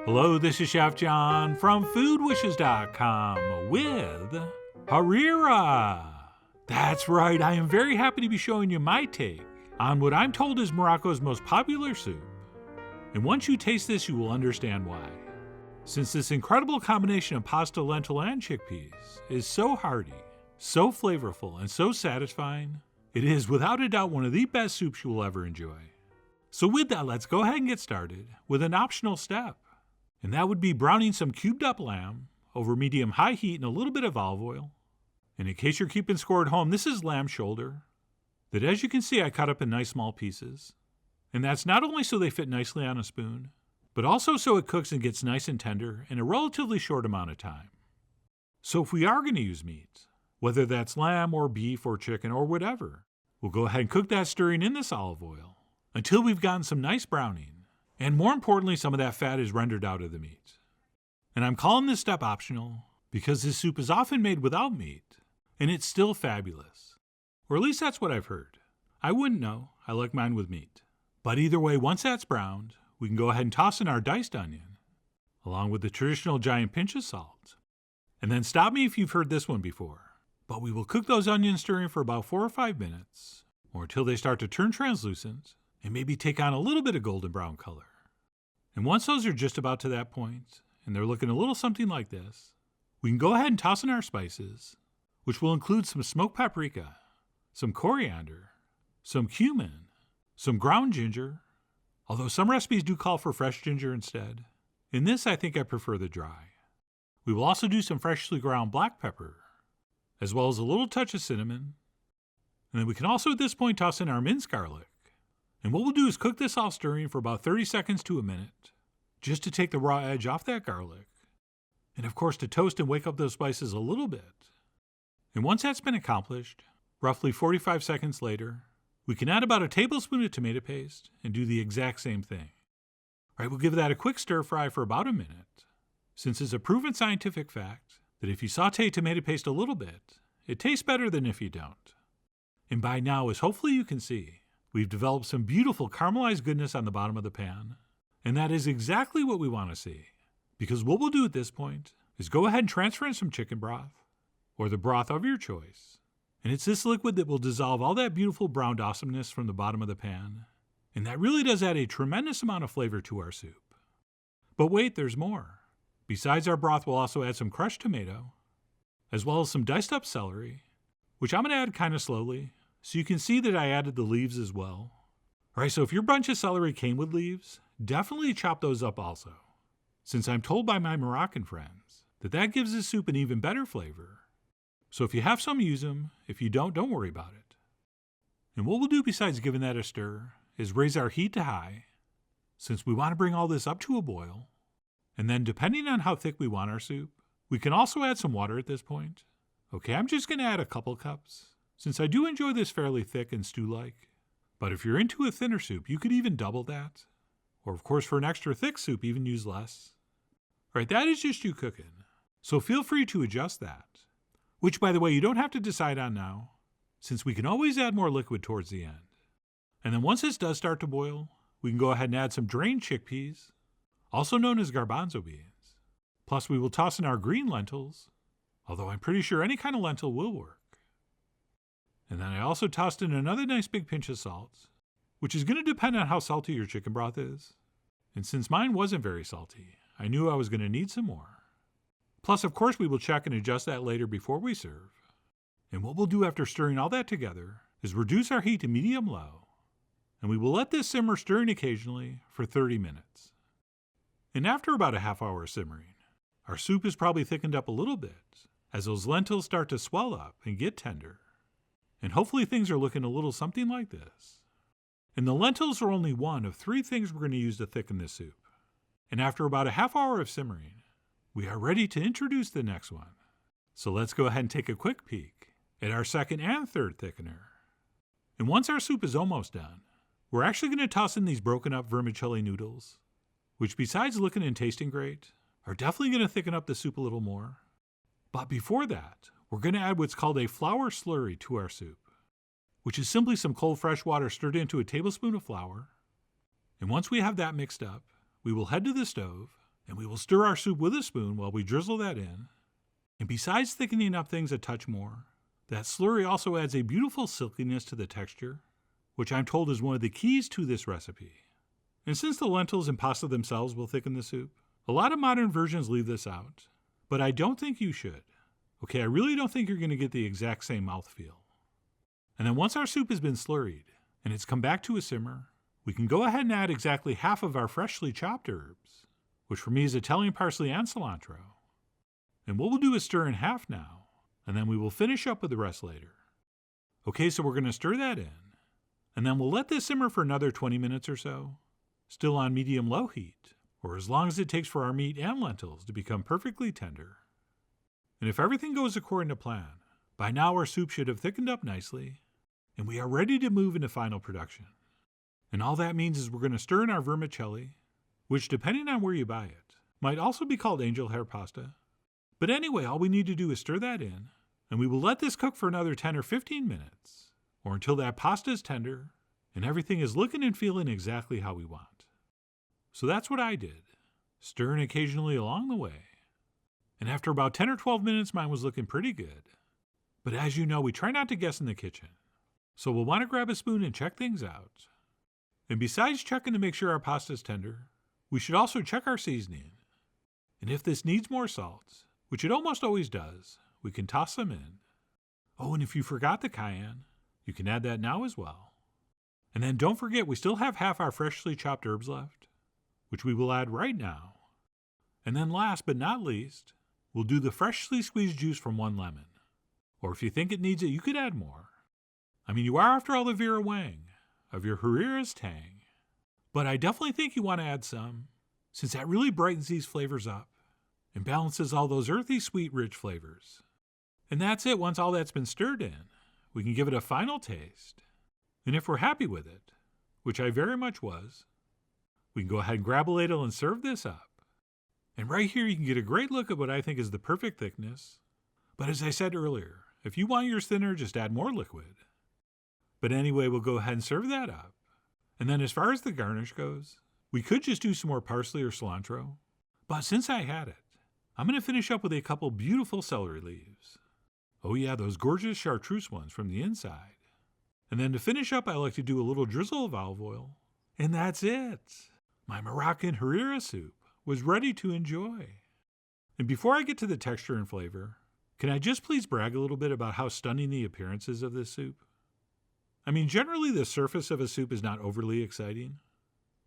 Hello, this is Chef John from foodwishes.com with Harira. That's right, I am very happy to be showing you my take on what I'm told is Morocco's most popular soup. And once you taste this, you will understand why. Since this incredible combination of pasta, lentil, and chickpeas is so hearty, so flavorful, and so satisfying, it is without a doubt one of the best soups you will ever enjoy. So with that, let's go ahead and get started with an optional step. And that would be browning some cubed up lamb over medium-high heat in a little bit of olive oil. And in case you're keeping score at home, this is lamb shoulder that, as you can see, I cut up in nice small pieces. And that's not only so they fit nicely on a spoon, but also so it cooks and gets nice and tender in a relatively short amount of time. So if we are going to use meat, whether that's lamb or beef or chicken or whatever, we'll go ahead and cook that stirring in this olive oil until we've gotten some nice browning. And more importantly, some of that fat is rendered out of the meat. And I'm calling this step optional because this soup is often made without meat, and it's still fabulous. Or at least that's what I've heard. I wouldn't know. I like mine with meat. But either way, once that's browned, we can go ahead and toss in our diced onion, along with the traditional giant pinch of salt. And then stop me if you've heard this one before. But we will cook those onions stirring for about 4 or 5 minutes, or until they start to turn translucent, and maybe take on a little bit of golden brown color. And once those are just about to that point, and they're looking a little something like this, we can go ahead and toss in our spices, which will include some smoked paprika, some coriander, some cumin, some ground ginger, although some recipes do call for fresh ginger instead. In this, I think I prefer the dry. We will also do some freshly ground black pepper, as well as a little touch of cinnamon. And then we can also at this point toss in our minced garlic. And what we'll do is cook this all stirring for about 30 seconds to a minute, just to take the raw edge off that garlic. And of course to toast and wake up those spices a little bit. And once that's been accomplished, roughly 45 seconds later, we can add about a tablespoon of tomato paste and do the exact same thing. All right, we'll give that a quick stir fry for about a minute, since it's a proven scientific fact that if you saute tomato paste a little bit, it tastes better than if you don't. And by now, as hopefully you can see, we've developed some beautiful caramelized goodness on the bottom of the pan, and that is exactly what we want to see. Because what we'll do at this point is go ahead and transfer in some chicken broth, or the broth of your choice. And it's this liquid that will dissolve all that beautiful browned awesomeness from the bottom of the pan, and that really does add a tremendous amount of flavor to our soup. But wait, there's more. Besides our broth, we'll also add some crushed tomato, as well as some diced up celery, which I'm going to add kind of slowly, so you can see that I added the leaves as well. All right, so if your bunch of celery came with leaves, definitely chop those up also, since I'm told by my Moroccan friends that that gives this soup an even better flavor. So if you have some, use them. If you don't worry about it. And what we'll do besides giving that a stir is raise our heat to high, since we want to bring all this up to a boil. And then depending on how thick we want our soup, we can also add some water at this point. Okay, I'm just going to add a couple cups, since I do enjoy this fairly thick and stew-like. But if you're into a thinner soup, you could even double that. Or of course, for an extra thick soup, even use less. All right, that is just you cooking. So feel free to adjust that. Which, by the way, you don't have to decide on now, since we can always add more liquid towards the end. And then once this does start to boil, we can go ahead and add some drained chickpeas, also known as garbanzo beans. Plus we will toss in our green lentils, although I'm pretty sure any kind of lentil will work. And then I also tossed in another nice big pinch of salt, which is going to depend on how salty your chicken broth is. And since mine wasn't very salty, I knew I was going to need some more. Plus, of course, we will check and adjust that later before we serve. And what we'll do after stirring all that together is reduce our heat to medium-low, and we will let this simmer stirring occasionally for 30 minutes. And after about a half hour of simmering, our soup is probably thickened up a little bit as those lentils start to swell up and get tender. And hopefully things are looking a little something like this. And the lentils are only one of 3 things we're going to use to thicken this soup. And after about a half hour of simmering, we are ready to introduce the next one. So let's go ahead and take a quick peek at our second and third thickener. And once our soup is almost done, we're actually going to toss in these broken up vermicelli noodles, which besides looking and tasting great, are definitely going to thicken up the soup a little more. But before that, we're going to add what's called a flour slurry to our soup, which is simply some cold fresh water stirred into a tablespoon of flour. And once we have that mixed up, we will head to the stove And we will stir our soup with a spoon while we drizzle that in. And besides thickening up things a touch more, that slurry also adds a beautiful silkiness to the texture, which I'm told is one of the keys to this recipe. And since the lentils and pasta themselves will thicken the soup, a lot of modern versions leave this out, but I don't think you should. Okay, I really don't think you're going to get the exact same mouthfeel. And then once our soup has been slurried and it's come back to a simmer, we can go ahead and add exactly half of our freshly chopped herbs, which for me is Italian parsley and cilantro. And what we'll do is stir in half now, and then we will finish up with the rest later. Okay, so we're going to stir that in, and then we'll let this simmer for another 20 minutes or so, still on medium-low heat, or as long as it takes for our meat and lentils to become perfectly tender. And if everything goes according to plan, by now our soup should have thickened up nicely, and we are ready to move into final production. And all that means is we're going to stir in our vermicelli, which depending on where you buy it, might also be called angel hair pasta. But anyway, all we need to do is stir that in, and we will let this cook for another 10 or 15 minutes, or until that pasta is tender and everything is looking and feeling exactly how we want. So that's what I did, stirring occasionally along the way. And after about 10 or 12 minutes, mine was looking pretty good. But as you know, we try not to guess in the kitchen, so we'll want to grab a spoon and check things out. And besides checking to make sure our pasta is tender, we should also check our seasoning. And if this needs more salt, which it almost always does, we can toss them in. Oh, and if you forgot the cayenne, you can add that now as well. And then don't forget, we still have half our freshly chopped herbs left, which we will add right now. And then last but not least, we'll do the freshly squeezed juice from one lemon. Or if you think it needs it, you could add more. I mean, you are after all the Vera Wang of your Harira's tang. But I definitely think you want to add some, since that really brightens these flavors up and balances all those earthy, sweet, rich flavors. And that's it. Once all that's been stirred in, we can give it a final taste. And if we're happy with it, which I very much was, we can go ahead and grab a ladle and serve this up. And right here you can get a great look at what I think is the perfect thickness. But as I said earlier, if you want yours thinner, just add more liquid. But anyway, we'll go ahead and serve that up. And then as far as the garnish goes, we could just do some more parsley or cilantro. But since I had it, I'm going to finish up with a couple beautiful celery leaves. Oh yeah, those gorgeous chartreuse ones from the inside. And then to finish up, I like to do a little drizzle of olive oil. And that's it. My Moroccan Harira soup was ready to enjoy. And before I get to the texture and flavor, can I just please brag a little bit about how stunning the appearance is of this soup? I mean, generally the surface of a soup is not overly exciting.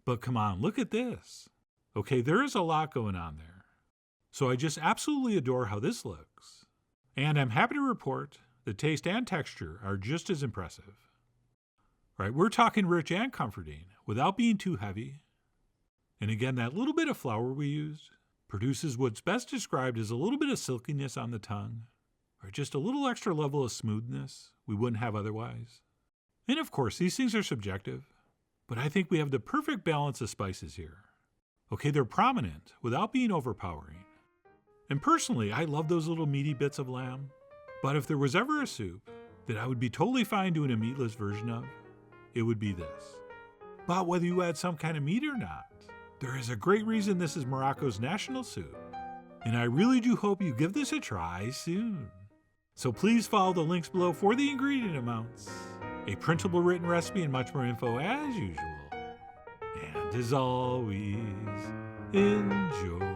But come on, look at this. Okay, there is a lot going on there. So I just absolutely adore how this looks. And I'm happy to report the taste and texture are just as impressive. Right, we're talking rich and comforting without being too heavy. And again, that little bit of flour we used produces what's best described as a little bit of silkiness on the tongue, or just a little extra level of smoothness we wouldn't have otherwise. And of course, these things are subjective, but I think we have the perfect balance of spices here. Okay, they're prominent without being overpowering. And personally, I love those little meaty bits of lamb. But if there was ever a soup that I would be totally fine doing a meatless version of, it would be this. But whether you add some kind of meat or not, there is a great reason this is Morocco's national soup. And I really do hope you give this a try soon. So please follow the links below for the ingredient amounts, a printable written recipe, and much more info as usual. And as always, enjoy.